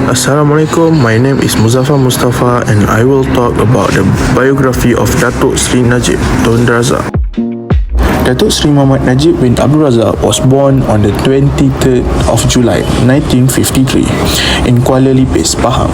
Assalamualaikum, my name is Muzaffar Mustafa and I will talk about the biography of Dato Sri Najib Tun Razak. Dato Sri Muhammad Najib bin Abdul Razak was born on the 23rd of July 1953 in Kuala Lipis, Pahang.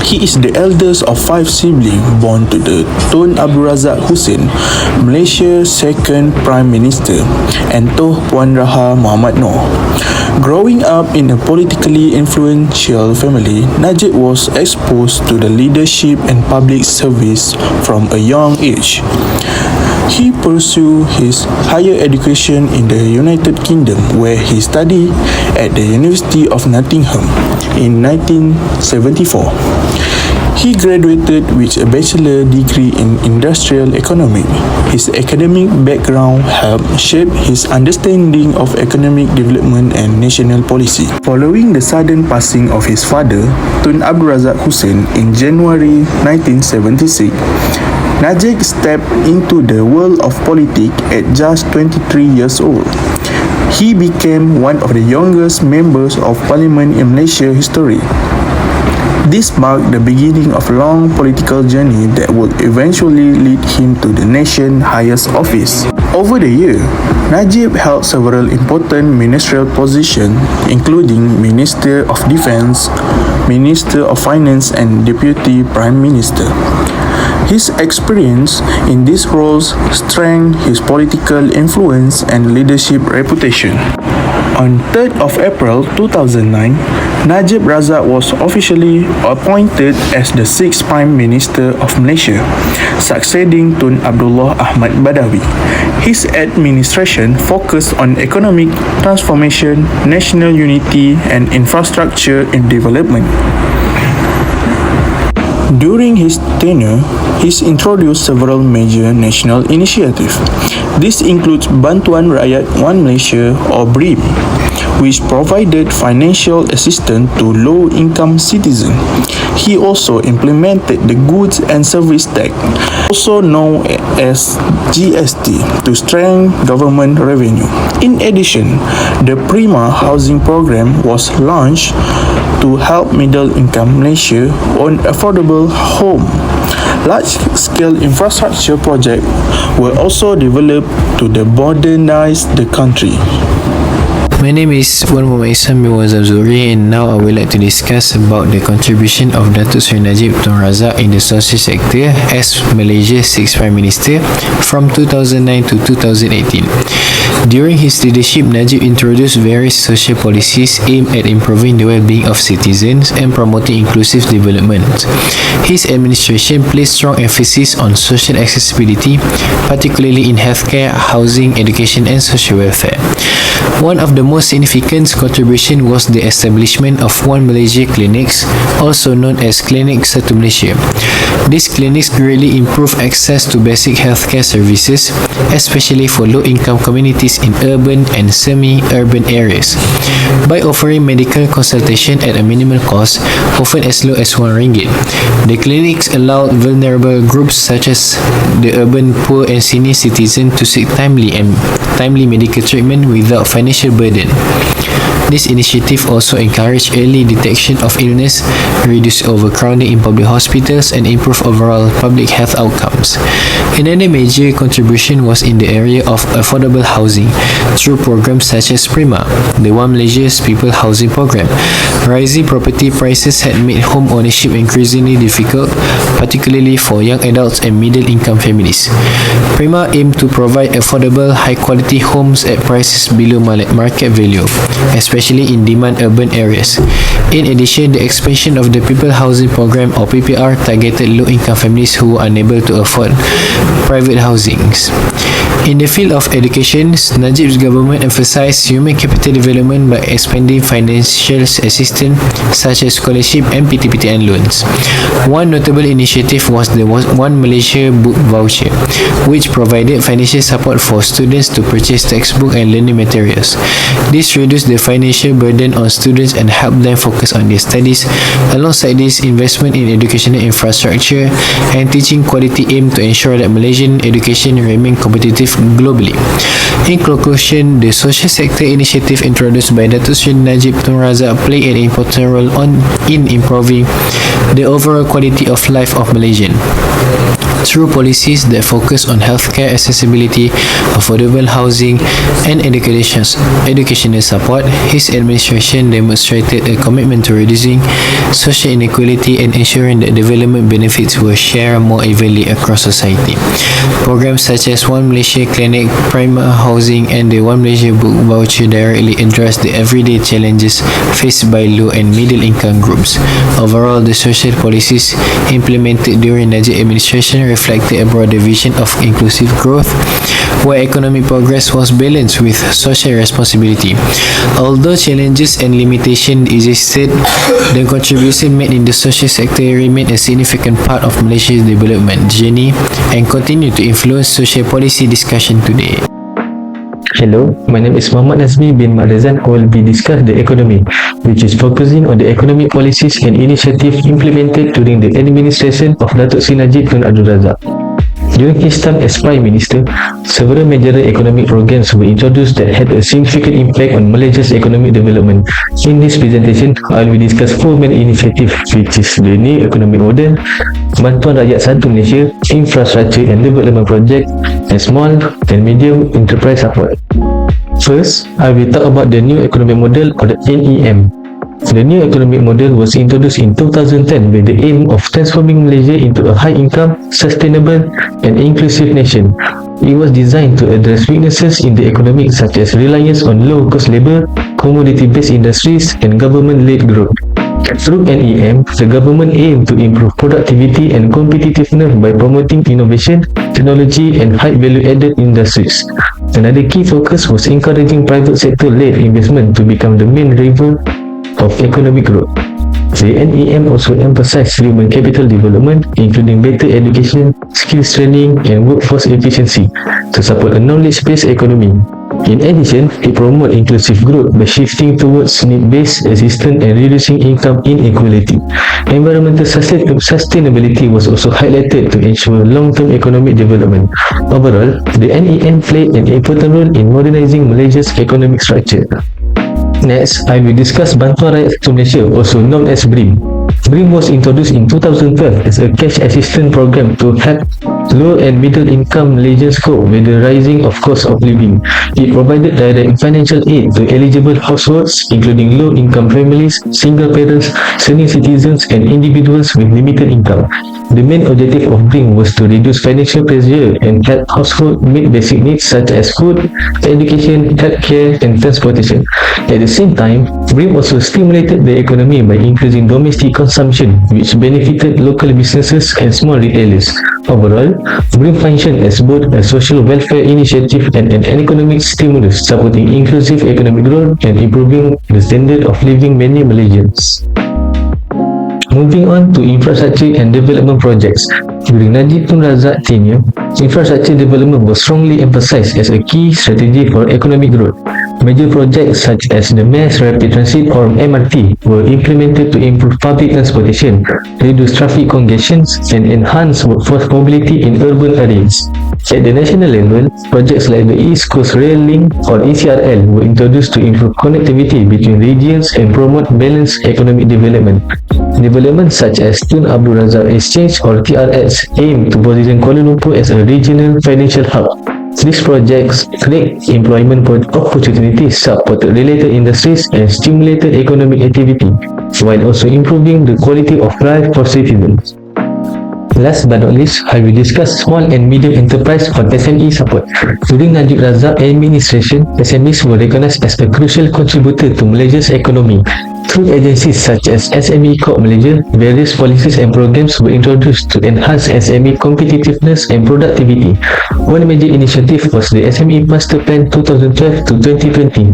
He is the eldest of 5 siblings born to the Tun Abdul Razak Hussein, Malaysia's second Prime Minister, and Toh Puan Raha Muhammad Noor. Growing up in a politically influential family, Najib was exposed to the leadership and public service from a young age. He pursued his higher education in the United Kingdom, where he studied at the University of Nottingham in 1974. He graduated with a bachelor degree in industrial economics. His academic background helped shape his understanding of economic development and national policy. Following the sudden passing of his father, Tun Abdul Razak Hussein, in January 1976, Najib stepped into the world of politics at just 23 years old. He became one of the youngest members of parliament in Malaysia history. This marked the beginning of a long political journey that would eventually lead him to the nation's highest office. Over the years, Najib held several important ministerial positions, including Minister of Defence, Minister of Finance, and Deputy Prime Minister. His experience in these roles strengthened his political influence and leadership reputation. On 3rd of April 2009, Najib Razak was officially appointed as the 6th Prime Minister of Malaysia, succeeding Tun Abdullah Ahmad Badawi. His administration focused on economic transformation, national unity, and infrastructure and development. During his tenure, he introduced several major national initiatives. This includes Bantuan Rakyat One Malaysia or BRIM, which provided financial assistance to low-income citizens. He also implemented the Goods and Service Tax, also known as GST, to strengthen government revenue. In addition, the Prima housing program was launched to help middle-income Malaysia own affordable home. Large-scale infrastructure projects were also developed to modernize the country. My name is N4AM2381C, and now I would like to discuss about the contribution of Dato Sri Najib Tun Razak in the social sector as Malaysia's 6th Prime Minister from 2009 to 2018. During his leadership, Najib introduced various social policies aimed at improving the well-being of citizens and promoting inclusive development. His administration placed strong emphasis on social accessibility, particularly in healthcare, housing, education, and social welfare. One of the most significant contribution was the establishment of One Malaysia clinics, also known as Clinic Satu Malaysia. These clinics greatly improve access to basic healthcare services, especially for low-income communities in urban and semi-urban areas. By offering medical consultation at a minimal cost, often as low as RM1, the clinics allowed vulnerable groups such as the urban poor and senior citizens to seek timely medical treatment without financial burden. This initiative also encouraged early detection of illness, reduced overcrowding in public hospitals, and improved overall public health outcomes. Another major contribution was in the area of affordable housing through programs such as Prima, the One Malaysia's People Housing Program. Rising property prices had made home ownership increasingly difficult, particularly for young adults and middle-income families. Prima aimed to provide affordable, high-quality homes at prices below market value, especially in demand urban areas. In addition, the expansion of the People Housing Program or PPR targeted low-income families who were unable to afford private housings. In the field of education, Najib's government emphasized human capital development by expanding financial assistance such as scholarship and PTPTN loans. One notable initiative was the One Malaysia Book Voucher, which provided financial support for students to purchase textbook and learning materials. This reduced the financial burden on students and helped them focus on their studies. Alongside this, investment in educational infrastructure and teaching quality aim to ensure that Malaysian education remain competitive globally. In conclusion, the social sector initiative introduced by Dato Sri Najib Tun Razak play an important role in improving the overall quality of life of Malaysians. Through policies that focus on healthcare accessibility, affordable housing, and educational support, his administration demonstrated a commitment to reducing social inequality and ensuring that development benefits were shared more evenly across society. Programs such as One Malaysia Clinic, Prima Housing, and the One Malaysia Book Voucher directly address the everyday challenges faced by low and middle income groups. Overall, the social policies implemented during Najib administration reflected a broader vision of inclusive growth, where economic progress was balanced with social responsibility. Although challenges and limitations existed, the contribution made in the social sector remained a significant part of Malaysia's development journey and continue to influence social policy discussion today. Hello, my name is Mohd bin Razak, who will be discuss the economy, which is focusing on the economic policies and initiatives implemented during the administration of Dato Sri Najib Tun Razak. During his time as Prime Minister, several major economic programs were introduced that had a significant impact on Malaysia's economic development. In this presentation, I will discuss four main initiatives, which is the New Economic Model, Bantuan Rakyat Satu Malaysia, Infrastructure and Development Project, and Small and Medium Enterprise Support. First, I will talk about the New Economic Model, or the NEM. The New Economic Model was introduced in 2010 with the aim of transforming Malaysia into a high-income, sustainable and inclusive nation. It was designed to address weaknesses in the economy such as reliance on low-cost labour, commodity-based industries and government-led growth. Through NEM, the government aimed to improve productivity and competitiveness by promoting innovation, technology and high-value-added industries. Another key focus was encouraging private sector-led investment to become the main driver of economic growth. The NEM also emphasized human capital development, including better education, skills training, and workforce efficiency to support a knowledge-based economy. In addition, it promoted inclusive growth by shifting towards need-based assistance and reducing income inequality. Environmental sustainability was also highlighted to ensure long-term economic development. Overall, the NEM played an important role in modernizing Malaysia's economic structure. Next, I will discuss Bantuan Rakyat Satu Malaysia, also known as BRIM. BRIM was introduced in 2012 as a cash assistance program to help low and middle income Malaysians cope with the rising of cost of living. It provided direct financial aid to eligible households, including low income families, single parents, senior citizens and individuals with limited income. The main objective of BRIM was to reduce financial pressure and help households meet basic needs such as food, education, healthcare and transportation. At the same time, BRIM also stimulated the economy by increasing domestic consumption, which benefited local businesses and small retailers. Overall, BRIM functioned as both a social welfare initiative and an economic stimulus, supporting inclusive economic growth and improving the standard of living many Malaysians. Moving on to infrastructure and development projects. During Najib Tun Razak tenure, infrastructure development was strongly emphasized as a key strategy for economic growth. Major projects such as the Mass Rapid Transit or MRT were implemented to improve public transportation, reduce traffic congestions and enhance workforce mobility in urban areas. At the national level, projects like the East Coast Rail Link or ECRL were introduced to improve connectivity between regions and promote balanced economic development. Developments such as Tun Abdul Razak Exchange or TRX aim to position Kuala Lumpur as a regional financial hub. These projects create employment opportunities, supported related industries and stimulated economic activity, while also improving the quality of life for citizens. Last but not least, I will discuss small and medium enterprise or SME support. During Najib Razak administration, SMEs were recognized as a crucial contributor to Malaysia's economy. Through agencies such as SME Corp Malaysia, various policies and programs were introduced to enhance SME competitiveness and productivity. One major initiative was the SME Master Plan 2012 to 2020,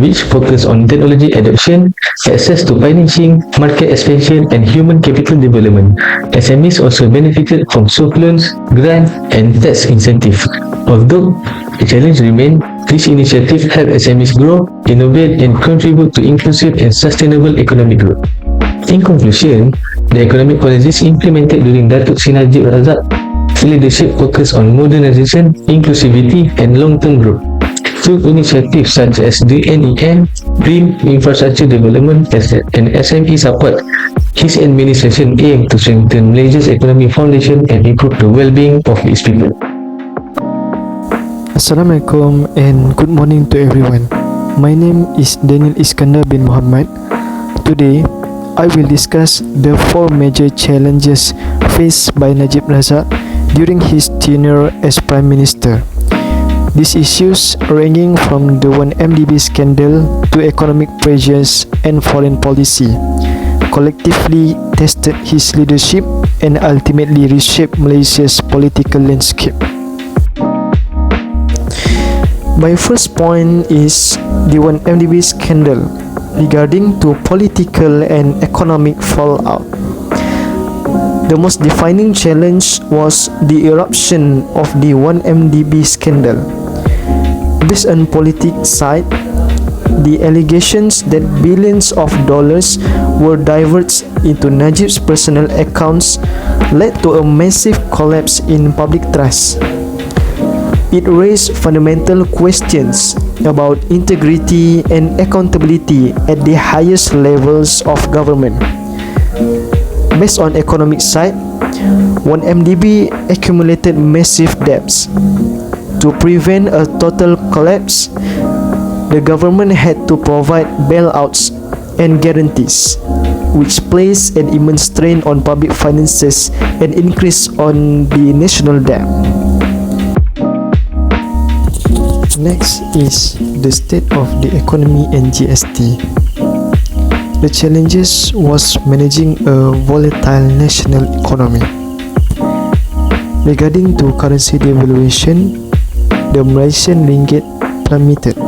which focused on technology adoption, access to financing, market expansion, and human capital development. SMEs also benefited from soft loans, grants, and tax incentives. Although the challenge remained, this initiative helped SMEs grow, innovate, and contribute to inclusive and sustainable economic growth. In conclusion, the economic policies implemented during Dato Sri Najib Razak leadership focused on modernization, inclusivity, and long-term growth. Through initiatives such as the NEM, Green Infrastructure Development, and SME support, his administration aimed to strengthen Malaysia's economic foundation and improve the well-being of its people. Assalamualaikum and good morning to everyone. My name is Daniel Iskandar bin Muhammad. Today, I will discuss the 4 major challenges faced by Najib Razak during his tenure as Prime Minister. These issues, ranging from the 1MDB scandal to economic pressures and foreign policy, collectively tested his leadership and ultimately reshaped Malaysia's political landscape. My first point is the 1MDB scandal regarding to political and economic fallout. The most defining challenge was the eruption of the 1MDB scandal. Based on politics side, the allegations that billions of dollars were diverted into Najib's personal accounts led to a massive collapse in public trust. It raised fundamental questions about integrity and accountability at the highest levels of government. Based on economic side, 1MDB accumulated massive debts. To prevent a total collapse, the government had to provide bailouts and guarantees, which placed an immense strain on public finances and increase on the national debt. Next is the state of the economy and GST. The challenges was managing a volatile national economy. Regarding to currency devaluation, the Malaysian ringgit plummeted,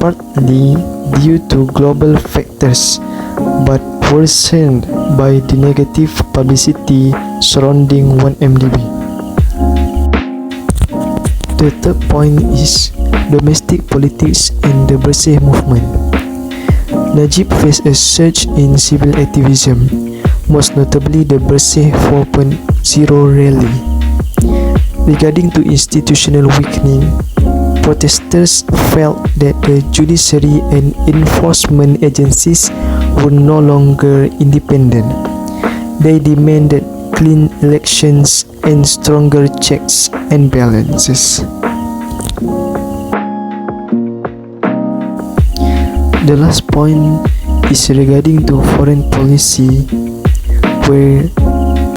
partly due to global factors, but worsened by the negative publicity surrounding 1MDB. The third point is domestic politics and the Bersih movement. Najib faced a surge in civil activism, most notably the Bersih 4.0 rally. Regarding to institutional weakening, protesters felt that the judiciary and enforcement agencies were no longer independent. They demanded clean elections and stronger checks and balances. The last point is regarding to foreign policy. We're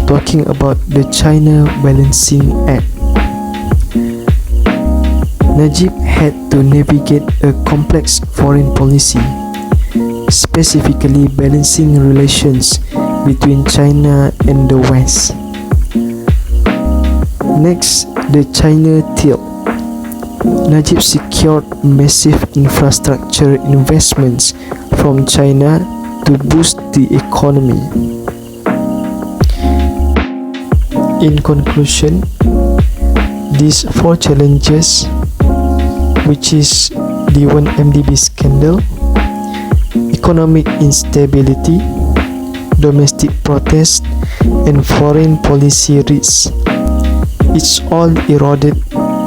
talking about the China Balancing Act. Najib had to navigate a complex foreign policy, specifically balancing relations between China and the West. Next, the China tilt. Najib secured massive infrastructure investments from China to boost the economy. In conclusion, these 4 challenges, which is the 1MDB scandal, economic instability, domestic protest, and foreign policy risks, it's all eroded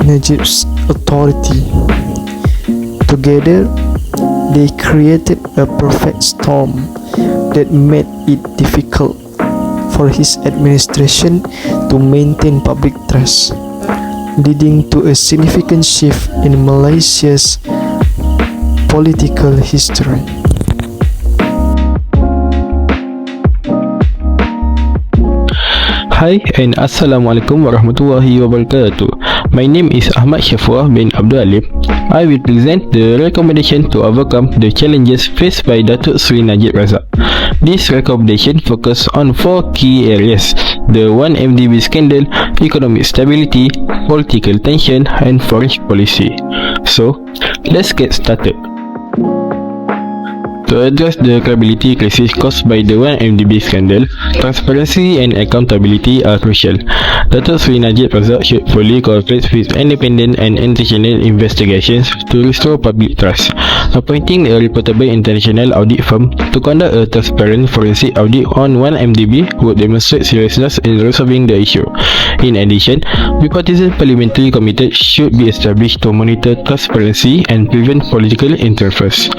Najib's authority. Together, they created a perfect storm that made it difficult for his administration to maintain public trust, leading to a significant shift in Malaysia's political history. Hi and Assalamualaikum warahmatullahi wabarakatuh. My name is Ahmad Syafwa bin Abdul. I will present the recommendation to overcome the challenges faced by Dato Sri Najib Razak. This recommendation focus on 4 key areas: the 1MDB scandal, economic stability, political tension, and foreign policy. So, let's get started. To address the credibility crisis caused by the 1MDB scandal, transparency and accountability are crucial. Dato Sri Najib Razak should fully cooperate with independent and international investigations to restore public trust. Appointing a reputable international audit firm to conduct a transparent forensic audit on 1MDB would demonstrate seriousness in resolving the issue. In addition, bipartisan parliamentary committee should be established to monitor transparency and prevent political interference.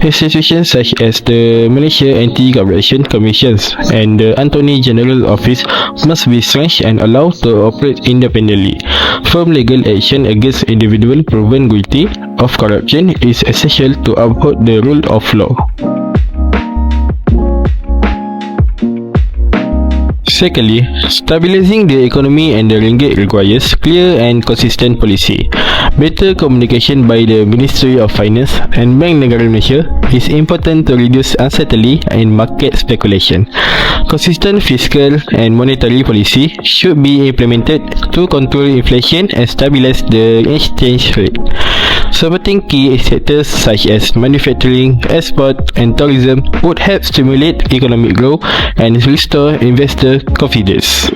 Institutions such as the Malaysia Anti-Corruption Commissions and the Attorney General Office must be strengthened and allowed to operate independently. Firm legal action against individuals proven guilty of corruption is essential to uphold the rule of law. Secondly, stabilizing the economy and the ringgit requires clear and consistent policy. Better communication by the Ministry of Finance and Bank Negara Malaysia is important to reduce uncertainty and market speculation. Consistent fiscal and monetary policy should be implemented to control inflation and stabilize the exchange rate. Supporting key sectors such as manufacturing, export and tourism would help stimulate economic growth and restore investor confidence.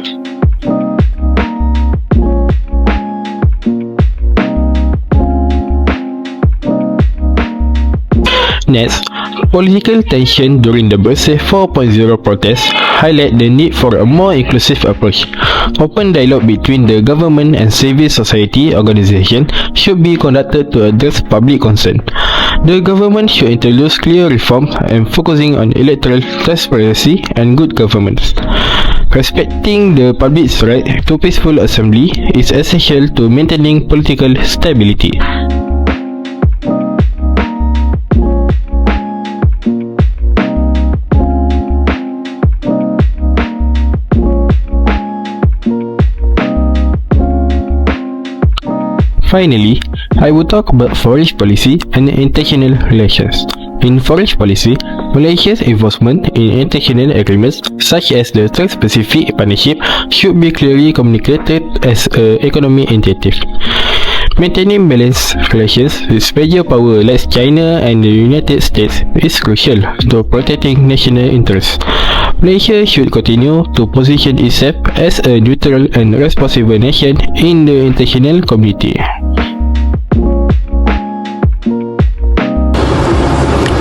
Next, political tension during the Bersih 4.0 protests highlight the need for a more inclusive approach. Open dialogue between the government and civil society organizations should be conducted to address public concern. The government should introduce clear reforms and focusing on electoral transparency and good governance. Respecting the public's right to peaceful assembly is essential to maintaining political stability. Finally, I will talk about forest policy and international relations. In forest policy, Malaysia's involvement in international agreements such as the Trans-Pacific Partnership should be clearly communicated as an economic initiative. Maintaining balanced relations with major powers like China and the United States is crucial to protecting national interests. Malaysia should continue to position itself as a neutral and responsible nation in the international community.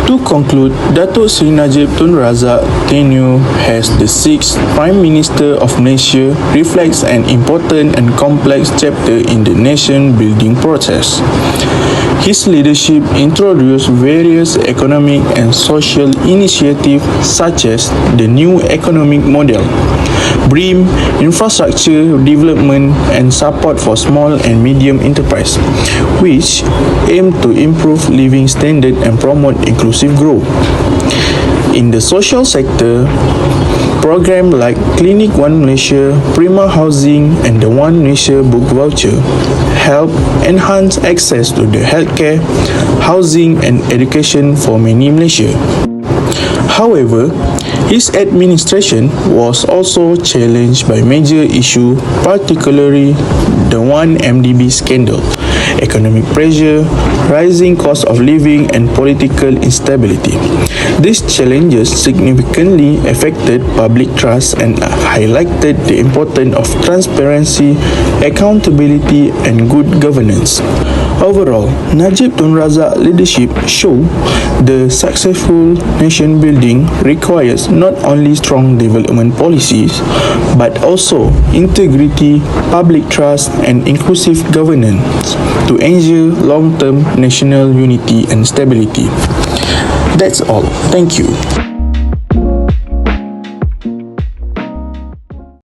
To conclude, Dato Sri Najib Tun Razak tenure as the 6th Prime Minister of Malaysia reflects an important and complex chapter in the nation-building process. His leadership introduced various economic and social initiatives such as the new economic model, BRIM, infrastructure development and support for small and medium enterprise, which aim to improve living standard and promote inclusive growth. In the social sector, programs like Clinic One Malaysia, Prima Housing and the One Malaysia Book Voucher help enhance access to the healthcare, housing and education for many Malaysia. However, his administration was also challenged by major issues, particularly the 1MDB scandal, economic pressure, rising cost of living and political instability. These challenges significantly affected public trust and highlighted the importance of transparency, accountability and good governance. Overall, Najib Tun Razak leadership show the successful nation building requires not only strong development policies but also integrity, public trust and inclusive governance to ensure long-term national unity and stability. That's all. Thank you.